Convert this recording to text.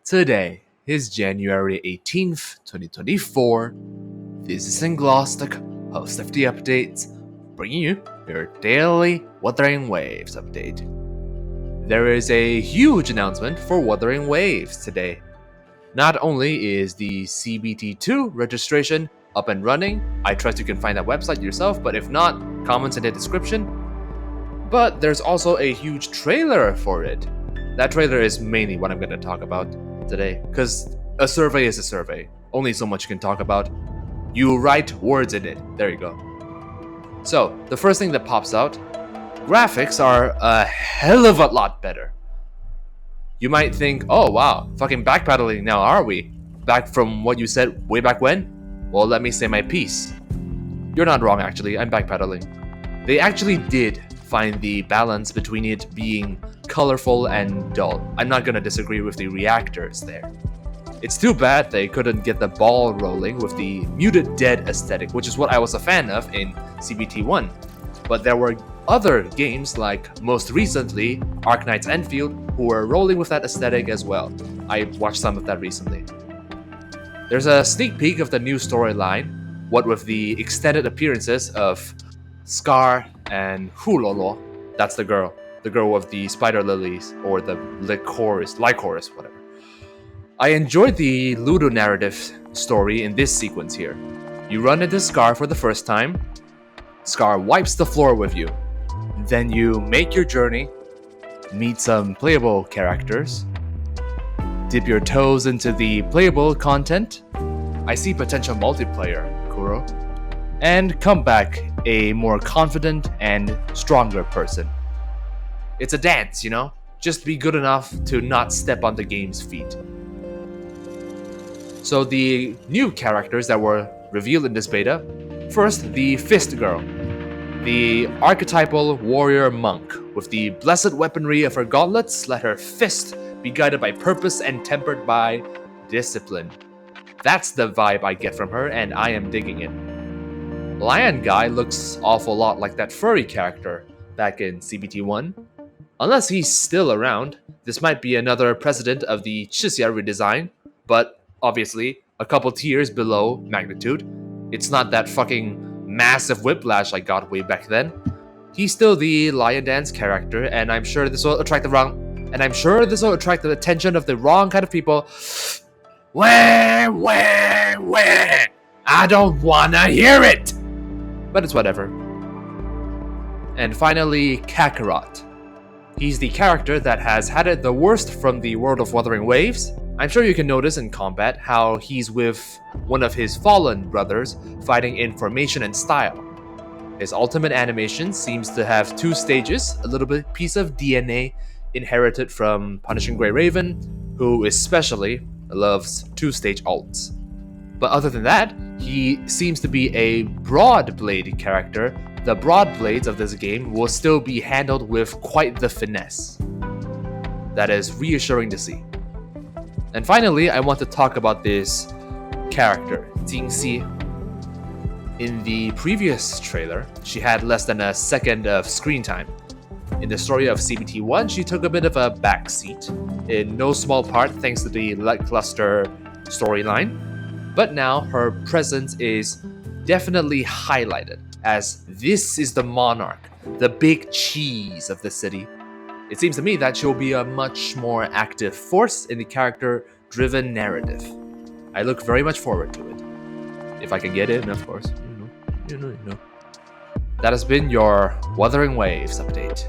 Today is January 18th, 2024. This is Inglostick, host of the updates, bringing you your daily Wuthering Waves update. There is a huge announcement for Wuthering Waves today. Not only is the CBT2 registration up and running, I trust you can find that website yourself, but if not, comments in the description. But there's also a huge trailer for it. That trailer is mainly what I'm going to talk about today, because a survey is a survey. Only so much you can talk about. You write words in it. There you go. So, the first thing that pops out, graphics are a hell of a lot better. You might think, oh wow, fucking backpedaling now, are we? Back from what you said way back when? Well, let me say my piece. You're not wrong, actually. I'm backpedaling. They actually did find the balance between it being colorful and dull. I'm not gonna disagree with the reactors there. It's too bad they couldn't get the ball rolling with the muted dead aesthetic, which is what I was a fan of in CBT1. But there were other games, like most recently Arknight's Enfield, who were rolling with that aesthetic as well. I watched some of that recently. There's a sneak peek of the new storyline, what with the extended appearances of Scar and Hulolo. That's the girl with the spider lilies, or the Lycoris, whatever. I enjoyed the Ludo narrative story in this sequence here. You run into Scar for the first time, Scar wipes the floor with you, then you make your journey, meet some playable characters, dip your toes into the playable content, I see potential multiplayer, Kuro, and come back a more confident and stronger person. It's a dance, you know? Just be good enough to not step on the game's feet. So the new characters that were revealed in this beta, first the Fist Girl, the archetypal warrior monk with the blessed weaponry of her gauntlets, let her fist be guided by purpose and tempered by discipline. That's the vibe I get from her, and I am digging it. Lion Guy looks awful lot like that furry character back in CBT1. Unless he's still around, this might be another precedent of the Chixia redesign, but obviously a couple tiers below magnitude. It's not that fucking massive whiplash I got way back then. He's still the Lion Dance character, and I'm sure this will attract the attention of the wrong kind of people. Wah, wah, wah. I don't wanna hear it! But it's whatever. And finally, Kakarot. He's the character that has had it the worst from the world of Wuthering Waves. I'm sure you can notice in combat how he's with one of his fallen brothers fighting in formation and style. His ultimate animation seems to have two stages, a little bit piece of DNA inherited from Punishing Grey Raven, who especially loves two-stage ults. But other than that, he seems to be a broad blade character. The broad blades of this game will still be handled with quite the finesse. That is reassuring to see. And finally, I want to talk about this character, Jingxi. In the previous trailer, she had less than a second of screen time. In the story of CBT1, she took a bit of a backseat, in no small part thanks to the lackluster storyline. But now her presence is definitely highlighted, as this is the monarch, the big cheese of the city. It seems to me that she'll be a much more active force in the character-driven narrative. I look very much forward to it. If I can get in, of course. You know. That has been your Wuthering Waves update.